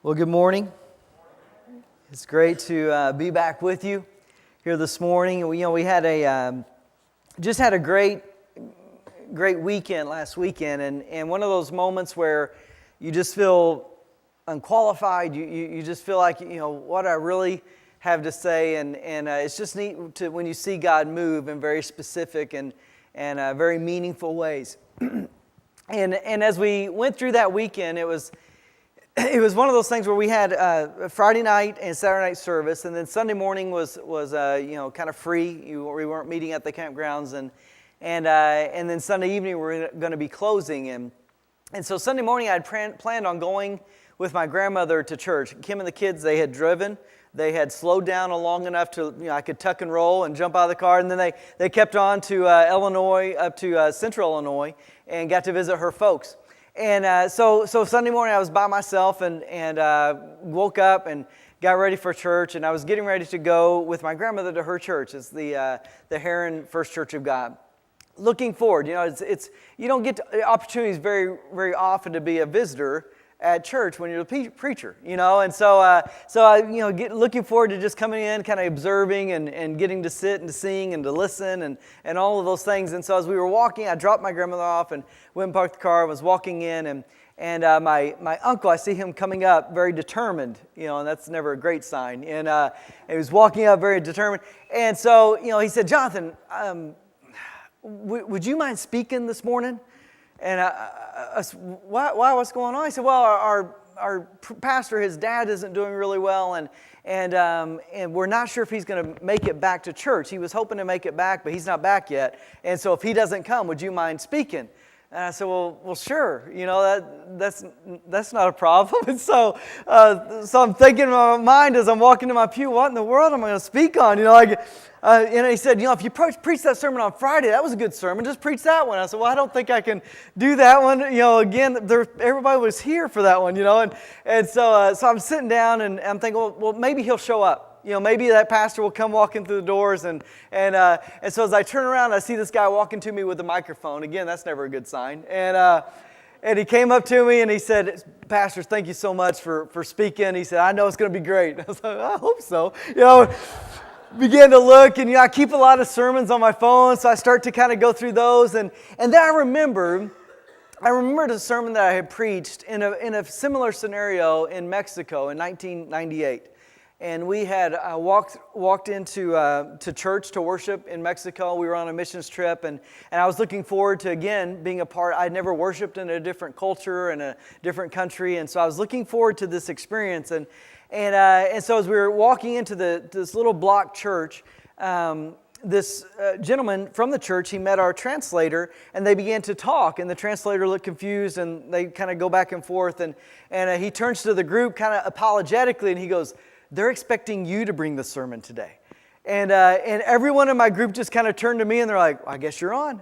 Well, good morning. It's great to be back with you here this morning. We had just had a great weekend last weekend, and one of those moments where you just feel unqualified. You just feel like what I really have to say, and it's just neat to when you see God move in very specific and very meaningful ways. and as we went through that weekend, it was one of those things where we had Friday night and Saturday night service, and then Sunday morning was kind of free. We weren't meeting at the campgrounds, and then Sunday evening we were going to be closing, and so Sunday morning I had planned on going with my grandmother to church. Kim and the kids, they had driven. They had slowed down long enough to I could tuck and roll and jump out of the car, and then they kept on to Illinois, up to Central Illinois, and got to visit her folks. And so Sunday morning I was by myself and woke up and got ready for church, and I was getting ready to go with my grandmother to her church. It's the Heron First Church of God. Looking forward, it's you don't get opportunities very very often to be a visitor at church when you're a preacher, and so I looking forward to just coming in, kind of observing and getting to sit and to sing and to listen and all of those things. And so as we were walking, I dropped my grandmother off and went and parked the car. Was walking in, and my uncle, I see him coming up very determined, and that's never a great sign. And he was walking up very determined, and so he said, "Jonathan, would you mind speaking this morning?" And I said, why? What's going on? He said, "Well, our pastor, his dad isn't doing really well, and we're not sure if he's going to make it back to church. He was hoping to make it back, but he's not back yet. And so if he doesn't come, would you mind speaking?" And I said, well, sure. That's not a problem. And so I'm thinking in my mind as I'm walking to my pew, what in the world am I going to speak on? And he said, if you preach that sermon on Friday, that was a good sermon. Just preach that one. I said, well, I don't think I can do that one. Again, everybody was here for that one. And so I'm sitting down and I'm thinking, well, maybe he'll show up. Maybe that pastor will come walking through the doors, and so as I turn around, I see this guy walking to me with a microphone. Again, that's never a good sign. And he came up to me and he said, "Pastor, thank you so much for speaking." He said, "I know it's going to be great." I was like, "I hope so." Began to look, and I keep a lot of sermons on my phone, so I start to kind of go through those, and then I remember the sermon that I had preached in a similar scenario in Mexico in 1998. And we had walked into to church to worship in Mexico. We were on a missions trip, and I was looking forward to, again, being a part. I'd never worshiped in a different culture and a different country, and so I was looking forward to this experience. And so as we were walking into this little block church, this gentleman from the church, he met our translator, and they began to talk, and the translator looked confused, and they kind of go back and forth, and he turns to the group kind of apologetically, and he goes, "They're expecting you to bring the sermon today." And everyone in my group just kind of turned to me, and they're like, "I guess you're on."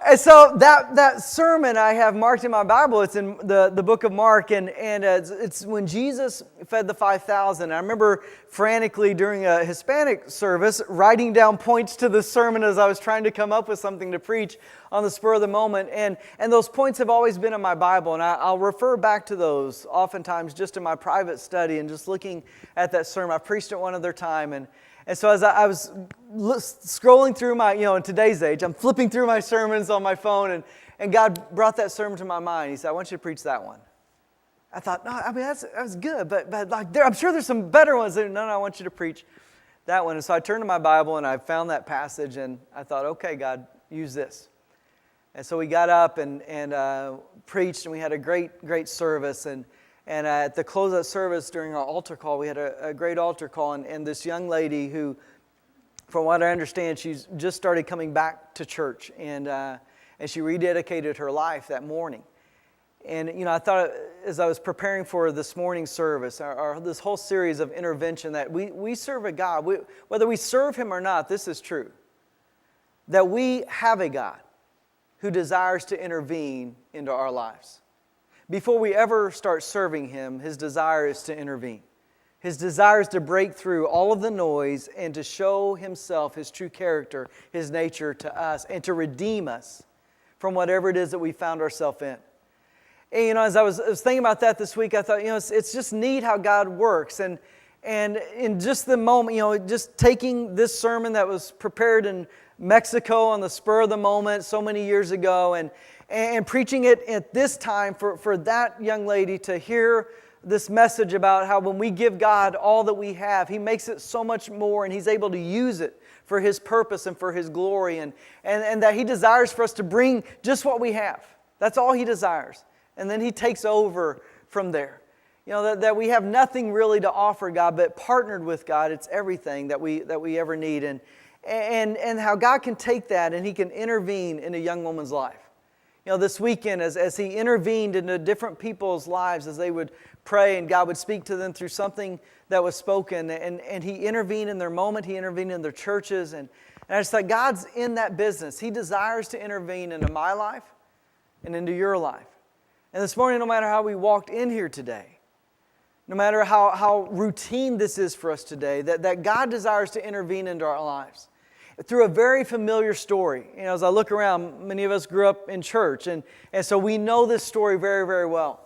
And so that sermon I have marked in my Bible. It's in the book of Mark, and it's when Jesus fed the 5,000. I remember frantically during a Hispanic service writing down points to the sermon as I was trying to come up with something to preach on the spur of the moment. And those points have always been in my Bible, and I'll refer back to those oftentimes just in my private study and just looking at that sermon. I preached it one other time, and so as I was scrolling through my, in today's age, I'm flipping through my sermons on my phone, and God brought that sermon to my mind. He said, "I want you to preach that one." I thought, no, I mean, that's good, but like I'm sure there's some better ones. No, I want you to preach that one. And so I turned to my Bible, and I found that passage, and I thought, okay, God, use this. And so we got up and preached, and we had a great service, and at the close of that service, during our altar call, we had a great altar call, and this young lady who, from what I understand, she's just started coming back to church, and she rededicated her life that morning. And I thought as I was preparing for this morning's service, this whole series of intervention, that we serve a God. Whether we serve Him or not, this is true. That we have a God who desires to intervene into our lives. Before we ever start serving Him, His desire is to intervene. His desire is to break through all of the noise and to show Himself, His true character, His nature to us, and to redeem us from whatever it is that we found ourselves in. And, as I was thinking about that this week, I thought, it's just neat how God works. And in just the moment, just taking this sermon that was prepared in Mexico on the spur of the moment so many years ago and preaching it at this time for that young lady to hear this message about how when we give God all that we have, He makes it so much more and He's able to use it for His purpose and for His glory and that He desires for us to bring just what we have. That's all He desires. And then He takes over from there. That we have nothing really to offer God, but partnered with God, it's everything that we ever need. And how God can take that and He can intervene in a young woman's life. This weekend, as He intervened into different people's lives, as they would pray and God would speak to them through something that was spoken, and He intervened in their moment, He intervened in their churches, and I just thought, God's in that business. He desires to intervene into my life and into your life. And this morning, no matter how we walked in here today, no matter how routine this is for us today, that God desires to intervene into our lives through a very familiar story. As I look around, many of us grew up in church, and so we know this story very, very well.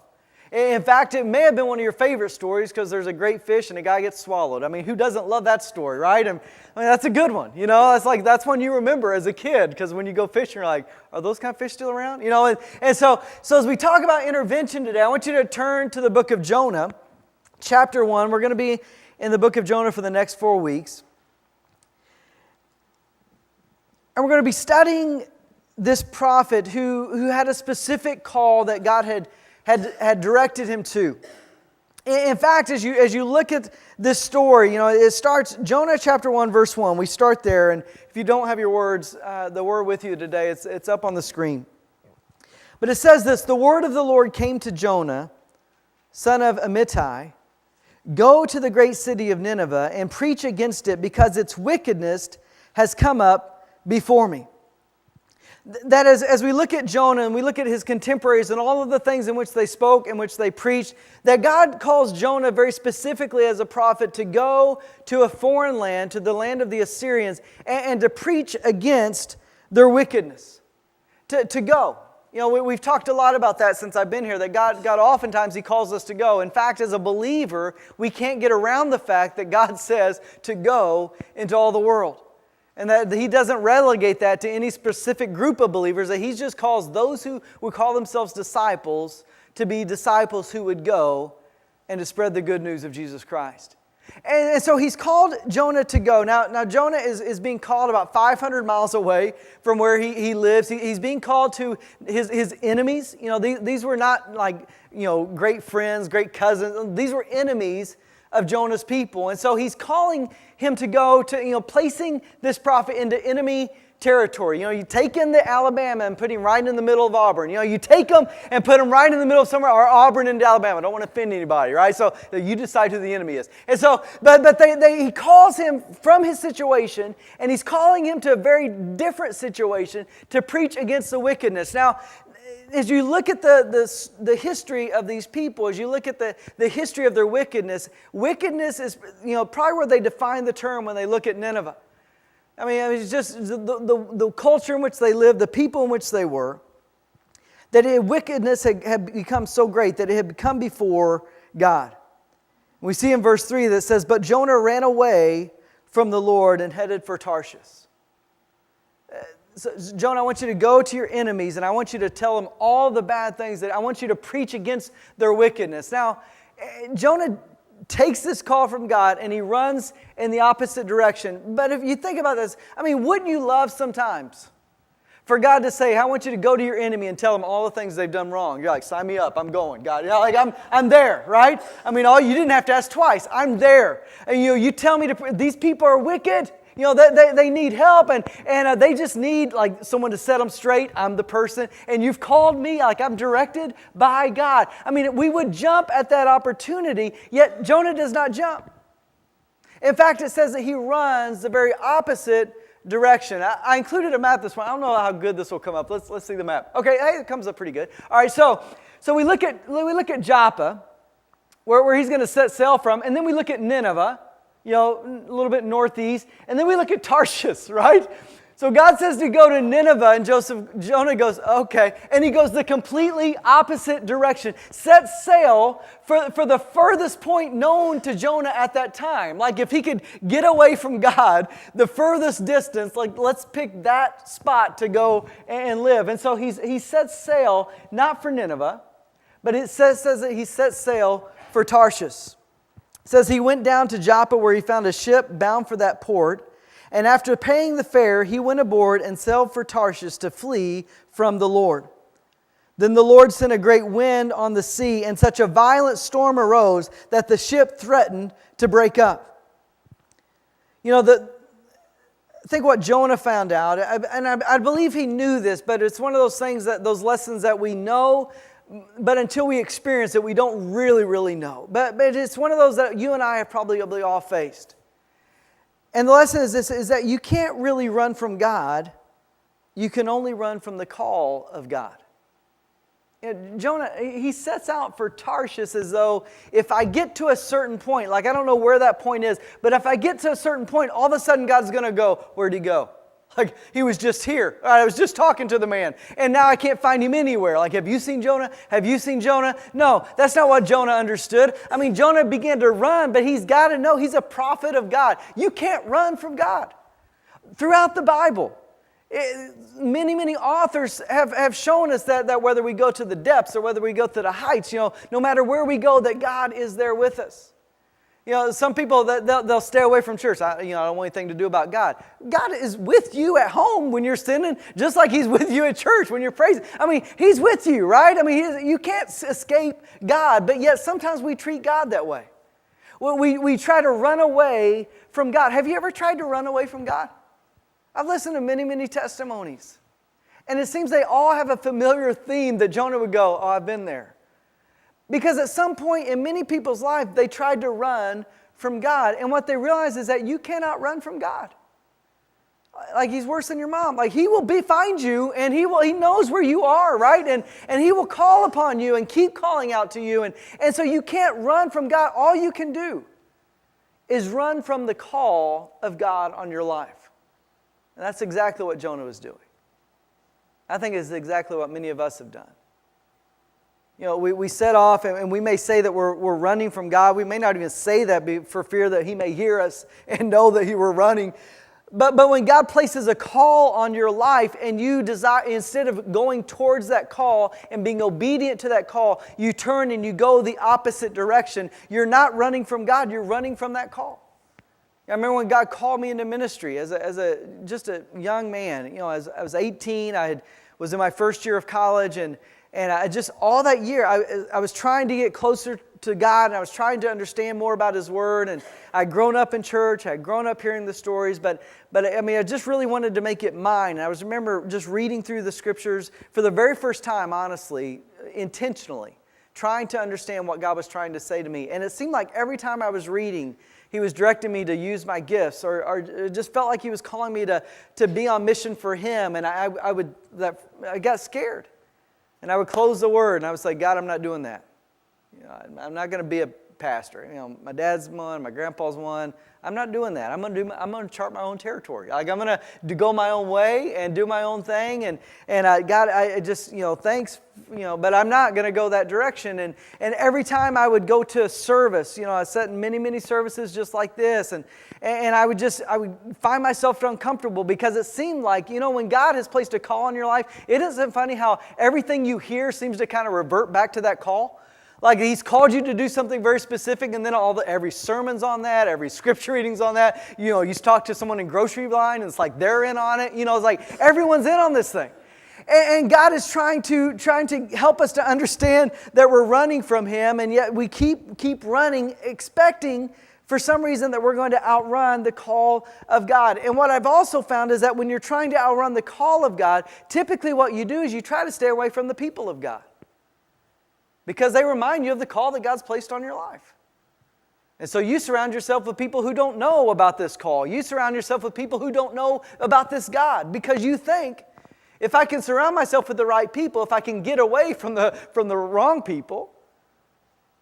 In fact, it may have been one of your favorite stories because there's a great fish and a guy gets swallowed. I mean, who doesn't love that story, right? I mean, that's a good one. That's one you remember as a kid because when you go fishing, you're like, are those kind of fish still around? And so as we talk about intervention today, I want you to turn to the book of Jonah, chapter 1. We're going to be in the book of Jonah for the next 4 weeks. And we're going to be studying this prophet who had a specific call that God had directed him to. In fact, as you look at this story, it starts, Jonah chapter 1, verse 1. We start there, and if you don't have your words, the word with you today, it's up on the screen. But it says this, the word of the Lord came to Jonah, son of Amittai, go to the great city of Nineveh and preach against it because its wickedness has come up before me. That is, as we look at Jonah and we look at his contemporaries and all of the things in which they spoke, in which they preached, that God calls Jonah very specifically as a prophet to go to a foreign land, to the land of the Assyrians, and to preach against their wickedness. To go. We've talked a lot about that since I've been here, that God oftentimes He calls us to go. In fact, as a believer, we can't get around the fact that God says to go into all the world. And that He doesn't relegate that to any specific group of believers, that He just calls those who would call themselves disciples to be disciples who would go and to spread the good news of Jesus Christ. And so He's called Jonah to go. Now Jonah is being called about 500 miles away from where he lives. He's being called to his enemies. These were not like, great friends, great cousins. These were enemies of Jonah's people. And so He's calling him to go to, placing this prophet into enemy territory. You take in the Alabama and put him right in the middle of Auburn. You take him and put him right in the middle of somewhere, or Auburn into Alabama. I don't want to offend anybody, right? So you decide who the enemy is. And so, but He calls him from his situation, and He's calling him to a very different situation to preach against the wickedness. Now, as you look at the history of these people, as you look at the history of their wickedness is probably where they define the term when they look at Nineveh. I mean, it's just the culture in which they lived, the people in which they were, that wickedness had become so great that it had come before God. We see in verse 3 that says, but Jonah ran away from the Lord and headed for Tarshish. So, Jonah, I want you to go to your enemies and I want you to tell them all the bad things, that I want you to preach against their wickedness. Now, Jonah takes this call from God and he runs in the opposite direction. But if you think about this, I mean, wouldn't you love sometimes for God to say, I want you to go to your enemy and tell them all the things they've done wrong? You're like, sign me up, I'm going, God. I'm there, right? I mean, you didn't have to ask twice. I'm there. And you tell me these people are wicked. They need help and they just need like someone to set them straight. I'm the person. And you've called me, like I'm directed by God. I mean, we would jump at that opportunity, yet Jonah does not jump. In fact, it says that he runs the very opposite direction. I included a map this one. I don't know how good this will come up. Let's see the map. Okay, hey, it comes up pretty good. All right, so we look at Joppa, where he's going to set sail from, and then we look at Nineveh, a little bit northeast, and then we look at Tarshish, right? So God says to go to Nineveh, and Jonah goes, okay. And he goes the completely opposite direction. Sets sail for the furthest point known to Jonah at that time. Like if he could get away from God, the furthest distance, like let's pick that spot to go and live. And so he sets sail, not for Nineveh, but it says that he sets sail for Tarshish. It says he went down to Joppa where he found a ship bound for that port. And after paying the fare, he went aboard and sailed for Tarshish to flee from the Lord. Then the Lord sent a great wind on the sea, and such a violent storm arose that the ship threatened to break up. You know, I think what Jonah found out, and I believe he knew this, but it's one of those things, those lessons that we know, but until we experience it, we don't really know. But it's one of those that you and I have probably all faced. And the lesson is this, is that you can't really run from God. You can only run from the call of God. You know, Jonah, he sets out for Tarshish as though if I get to a certain point, like I don't know where that point is, but if I get to a certain point, all of a sudden God's going to go, where'd he go? Like he was just here. I was just talking to the man, and now I can't find him anywhere. Like, have you seen Jonah? Have you seen Jonah? No, that's not what Jonah understood. I mean, Jonah began to run, but he's got to know he's a prophet of God. You can't run from God. Throughout the Bible, many authors have shown us that whether we go to the depths or whether we go to the heights, you know, no matter where we go, that God is there with us. You know, some people, they'll stay away from church. I don't want anything to do about God. God is with you at home when you're sinning, just like He's with you at church when you're praising. I mean, He's with you, right? I mean, you can't escape God, but yet sometimes we treat God that way. We try to run away from God. Have you ever tried to run away from God? I've listened to many testimonies, and it seems they all have a familiar theme that Jonah would go, oh, I've been there. Because at some point in many people's life, they tried to run from God. And what they realize is that you cannot run from God. Like He's worse than your mom. Like He will find you, and He knows where you are, right? And He will call upon you and keep calling out to you. And so you can't run from God. All you can do is run from the call of God on your life. And that's exactly what Jonah was doing. I think it's exactly what many of us have done. You know, we set off, and we may say that we're running from God. We may not even say that for fear that He may hear us and know that we're running. But when God places a call on your life, and you desire, instead of going towards that call and being obedient to that call, you turn and you go the opposite direction. You're not running from God. You're running from that call. I remember when God called me into ministry as just a young man. You know, I was 18. I was in my first year of college, and I just, all that year, I was trying to get closer to God, and I was trying to understand more about His Word, and I'd grown up in church, I'd grown up hearing the stories, but I mean, I just really wanted to make it mine. And I remember just reading through the Scriptures for the very first time, honestly, intentionally, trying to understand what God was trying to say to me. And it seemed like every time I was reading, He was directing me to use my gifts, or it just felt like He was calling me to be on mission for Him, and I got scared. And I would close the Word, and I would say, God, I'm not doing that. You know, I'm not going to be a pastor. You know, my dad's one, my grandpa's one. I'm not doing that. I'm going to chart my own territory. Like I'm going to go my own way and do my own thing. And God, I just, thanks, but I'm not going to go that direction. And every time I would go to a service, I sat in many services just like this, and I would find myself uncomfortable because it seemed like, when God has placed a call on your life, it isn't funny how everything you hear seems to kind of revert back to that call. Like He's called you to do something very specific, and then every sermon's on that, every scripture reading's on that. You talk to someone in grocery line, and it's like they're in on it. It's like everyone's in on this thing. And God is trying to help us to understand that we're running from Him, and yet we keep running, expecting for some reason that we're going to outrun the call of God. And what I've also found is that when you're trying to outrun the call of God, typically what you do is you try to stay away from the people of God, because they remind you of the call that God's placed on your life. And so you surround yourself with people who don't know about this call. You surround yourself with people who don't know about this God, because you think, if I can surround myself with the right people, if I can get away from the wrong people,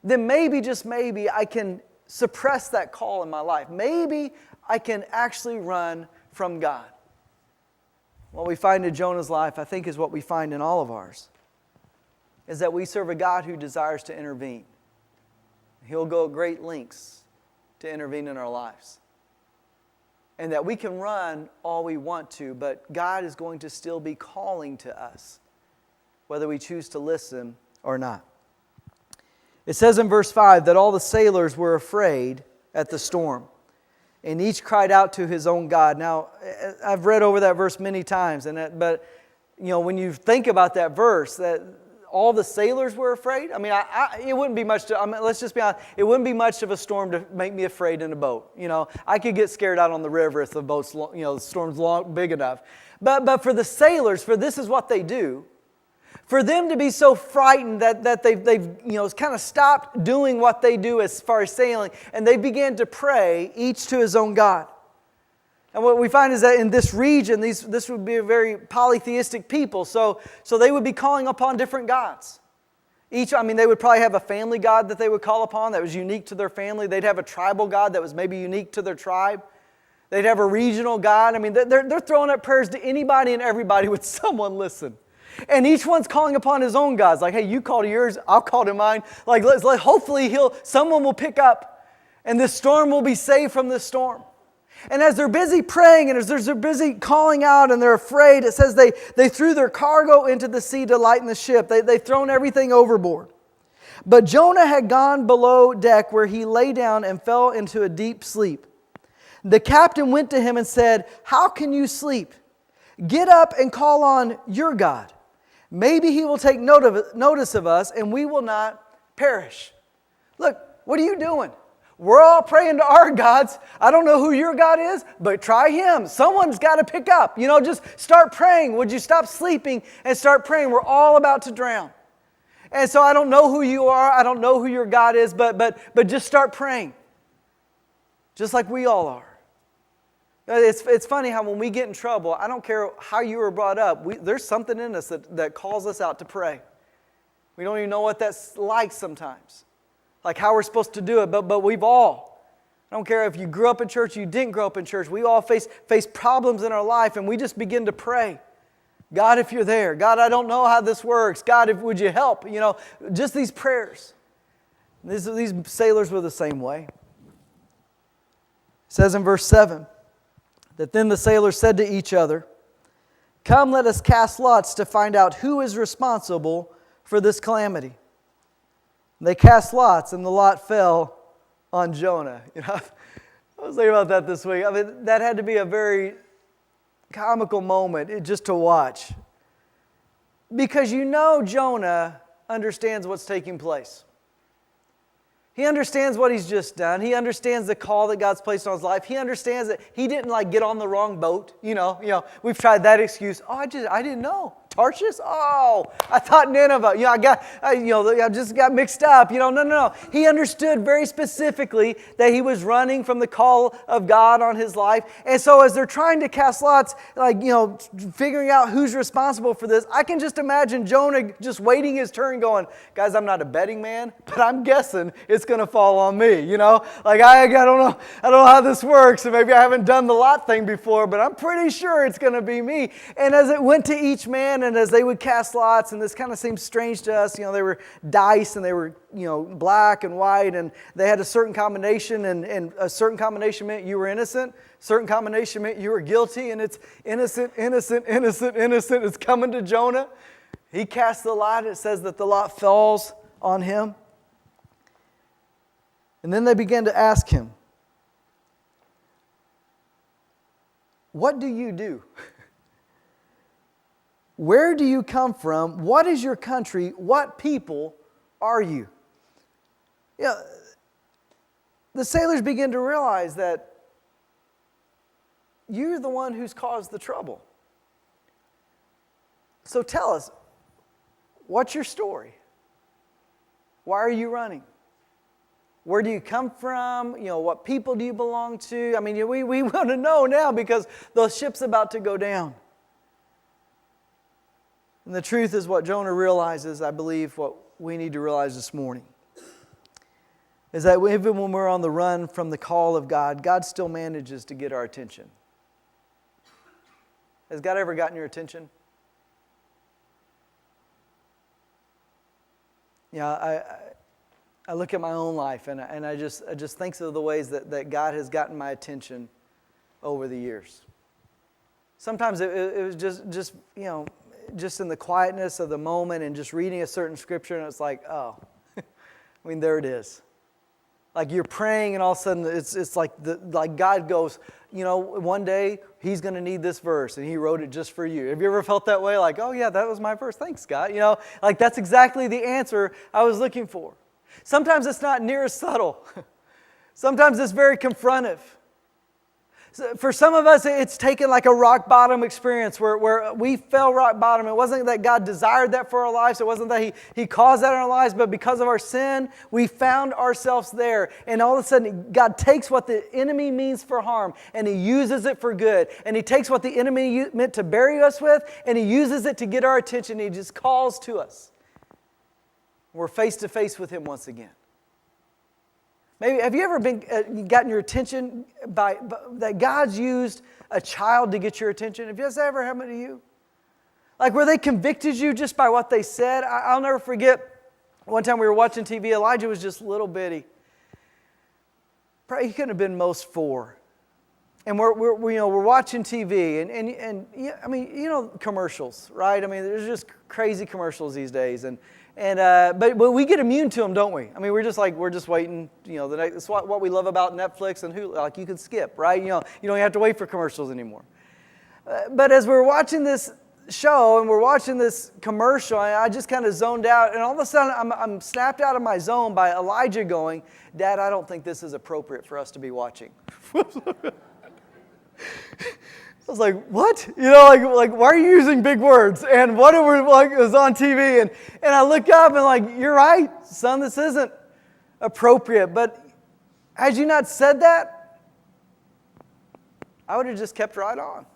then maybe, just maybe, I can suppress that call in my life. Maybe I can actually run from God. what we find in Jonah's life, I think, is what we find in all of ours, is that we serve a God who desires to intervene. He'll go great lengths to intervene in our lives. And that we can run all we want to, but God is going to still be calling to us, whether we choose to listen or not. It says in verse 5 that all the sailors were afraid at the storm, and each cried out to his own God. Now, I've read over that verse many times, but when you think about that verse, that all the sailors were afraid. I mean, it wouldn't be much. Let's just be honest. It wouldn't be much of a storm to make me afraid in a boat. I could get scared out on the river if the boat's, the storm's big enough. But for the sailors, for this is what they do. For them to be so frightened that they've kind of stopped doing what they do as far as sailing, and they began to pray, each to his own God. And what we find is that in this region, this would be a very polytheistic people, so they would be calling upon different gods. They would probably have a family god that they would call upon that was unique to their family. They'd have a tribal god that was maybe unique to their tribe. They'd have a regional god. They're throwing up prayers to anybody and everybody. Would someone listen? And each one's calling upon his own gods. Like, hey, you call to yours, I'll call to mine. Hopefully someone will pick up, and this storm will be saved from this storm. And as they're busy praying and as they're busy calling out and they're afraid, it says they threw their cargo into the sea to lighten the ship. They've thrown everything overboard. But Jonah had gone below deck where he lay down and fell into a deep sleep. The captain went to him and said, "How can you sleep? Get up and call on your God. Maybe he will take notice of us and we will not perish." Look, what are you doing? We're all praying to our gods. I don't know who your God is, but try him. Someone's got to pick up. Just start praying. Would you stop sleeping and start praying? We're all about to drown. And so I don't know who you are. I don't know who your God is, but just start praying. Just like we all are. It's funny how when we get in trouble, I don't care how you were brought up, there's something in us that calls us out to pray. We don't even know what that's like sometimes. Like how we're supposed to do it, but we've all, I don't care if you grew up in church, you didn't grow up in church, we all face problems in our life, and we just begin to pray. God, if you're there. God, I don't know how this works. God, would you help? Just these prayers. These sailors were the same way. It says in verse 7, that then the sailors said to each other, "Come, let us cast lots to find out who is responsible for this calamity." They cast lots, and the lot fell on Jonah. I was thinking about that this week. That had to be a very comical moment just to watch. Because Jonah understands what's taking place. He understands what he's just done. He understands the call that God's placed on his life. He understands that he didn't get on the wrong boat. We've tried that excuse. Oh, I didn't know. Tarshish? Oh, I thought Nineveh. I just got mixed up. No. He understood very specifically that he was running from the call of God on his life. And so as they're trying to cast lots, figuring out who's responsible for this, I can just imagine Jonah just waiting his turn going, "Guys, I'm not a betting man, but I'm guessing it's going to fall on me." I don't know how this works, and maybe I haven't done the lot thing before, but I'm pretty sure it's going to be me. And as it went to each man, and as they would cast lots, and this kind of seems strange to us, they were dice, and they were, black and white, and they had a certain combination, and a certain combination meant you were innocent, certain combination meant you were guilty, and it's innocent, innocent, innocent, innocent. It's coming to Jonah. He casts the lot. It says that the lot falls on him. And then they began to ask him, "What do you do? Where do you come from? What is your country? What people are you?" The sailors begin to realize that you're the one who's caused the trouble. So tell us, what's your story? Why are you running? Where do you come from? What people do you belong to? We want to know now because the ship's about to go down. And the truth is what Jonah realizes, I believe, what we need to realize this morning, is that even when we're on the run from the call of God, God still manages to get our attention. Has God ever gotten your attention? Yeah, I look at my own life and I just think of the ways that God has gotten my attention over the years. Sometimes it was just just in the quietness of the moment and just reading a certain scripture, and it's like, oh, I mean, there it is. Like you're praying and all of a sudden it's like God goes, one day He's going to need this verse and He wrote it just for you. Have you ever felt that way? Like, oh yeah, that was my verse. Thanks, God. Like that's exactly the answer I was looking for. Sometimes it's not near as subtle. Sometimes it's very confrontive. For some of us, it's taken like a rock bottom experience where we fell rock bottom. It wasn't that God desired that for our lives. It wasn't that He caused that in our lives. But because of our sin, we found ourselves there. And all of a sudden, God takes what the enemy means for harm and He uses it for good. And He takes what the enemy meant to bury us with and He uses it to get our attention. He just calls to us. We're face to face with Him once again. Maybe have you ever gotten your attention by that God's used a child to get your attention? Have this ever happened to you? Like where they convicted you just by what they said? I'll never forget one time we were watching TV. Elijah was just little bitty. Probably he couldn't have been most 4. And we're watching TV and I mean commercials, right? I mean there's just crazy commercials these days but we get immune to them, don't we? I mean, we're just waiting. That's what we love about Netflix and Hulu. Like you can skip, right? You don't have to wait for commercials anymore. But as we're watching this show and we're watching this commercial, I just kind of zoned out, and all of a sudden I'm snapped out of my zone by Elijah going, "Dad, I don't think this is appropriate for us to be watching." I was like, what? Like why are you using big words? And what are we like? It was on TV, and I look up and like, you're right, son, this isn't appropriate. But had you not said that, I would have just kept right on.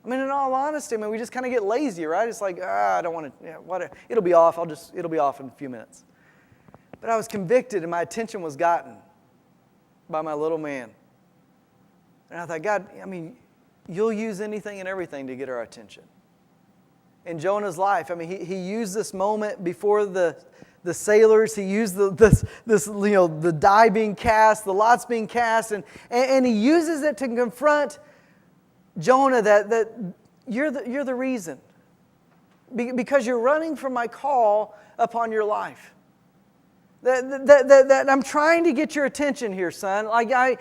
I mean, in all honesty, we just kind of get lazy, right? It's like, I don't want to. It'll be off. It'll be off in a few minutes. But I was convicted, and my attention was gotten by my little man. And I thought, God, You'll use anything and everything to get our attention. In Jonah's life, he used this moment before the sailors. He used the die being cast, the lots being cast, and he uses it to confront Jonah that you're the reason, because you're running from my call upon your life. That I'm trying to get your attention here, son. Like I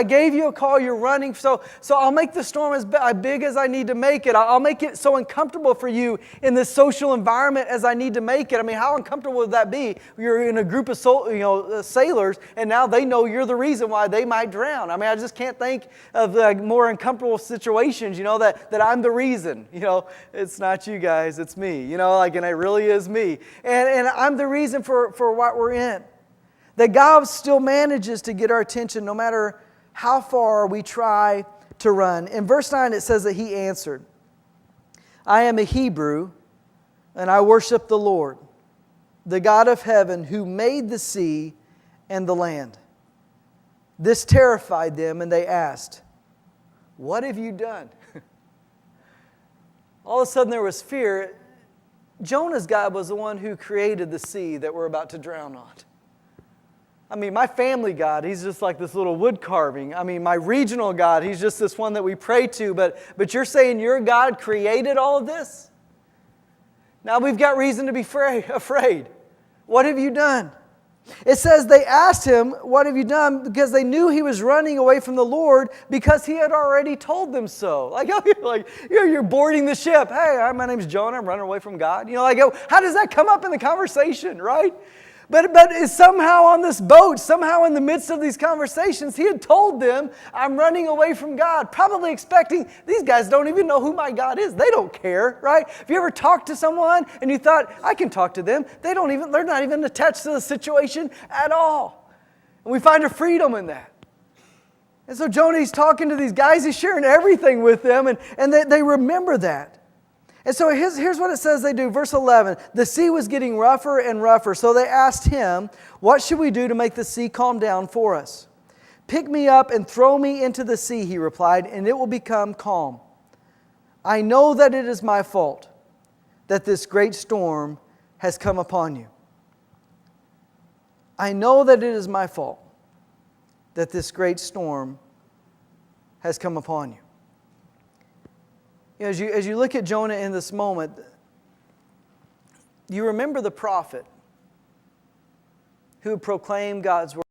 gave you a call. You're running, so I'll make the storm as big as I need to make it. I'll make it so uncomfortable for you in this social environment as I need to make it. How uncomfortable would that be? You're in a group of sailors, and now they know you're the reason why they might drown. I just can't think of more uncomfortable situations. That I'm the reason. It's not you guys, it's me. And it really is me, and I'm the reason for what we're in. That God still manages to get our attention no matter how far we try to run. In verse 9 it says that he answered, "I am a Hebrew, and I worship the Lord, the God of heaven, who made the sea and the land." This terrified them, and they asked, "What have you done?" All of a sudden there was fear. Jonah's God was the one who created the sea that we're about to drown on. My family God, He's just like this little wood carving. My regional God, He's just this one that we pray to. But you're saying your God created all of this? Now we've got reason to be afraid. What have you done? It says they asked him, "What have you done?" because they knew he was running away from the Lord because he had already told them so. You're boarding the ship. "Hey, my name's Jonah. I'm running away from God." How does that come up in the conversation, right? But somehow on this boat, somehow in the midst of these conversations, he had told them, "I'm running away from God," probably expecting, these guys don't even know who my God is. They don't care, right? Have you ever talked to someone and you thought, I can talk to them? They're not even attached to the situation at all. And we find a freedom in that. And so Jonah, he's talking to these guys, he's sharing everything with them, and they remember that. And so here's what it says they do. Verse 11, the sea was getting rougher and rougher. So they asked him, "What should we do to make the sea calm down for us?" "Pick me up and throw me into the sea," he replied, "and it will become calm." I know that it is my fault that this great storm has come upon you. I know that it is my fault that this great storm has come upon you. You know, as you look at Jonah in this moment, you remember the prophet who proclaimed God's word.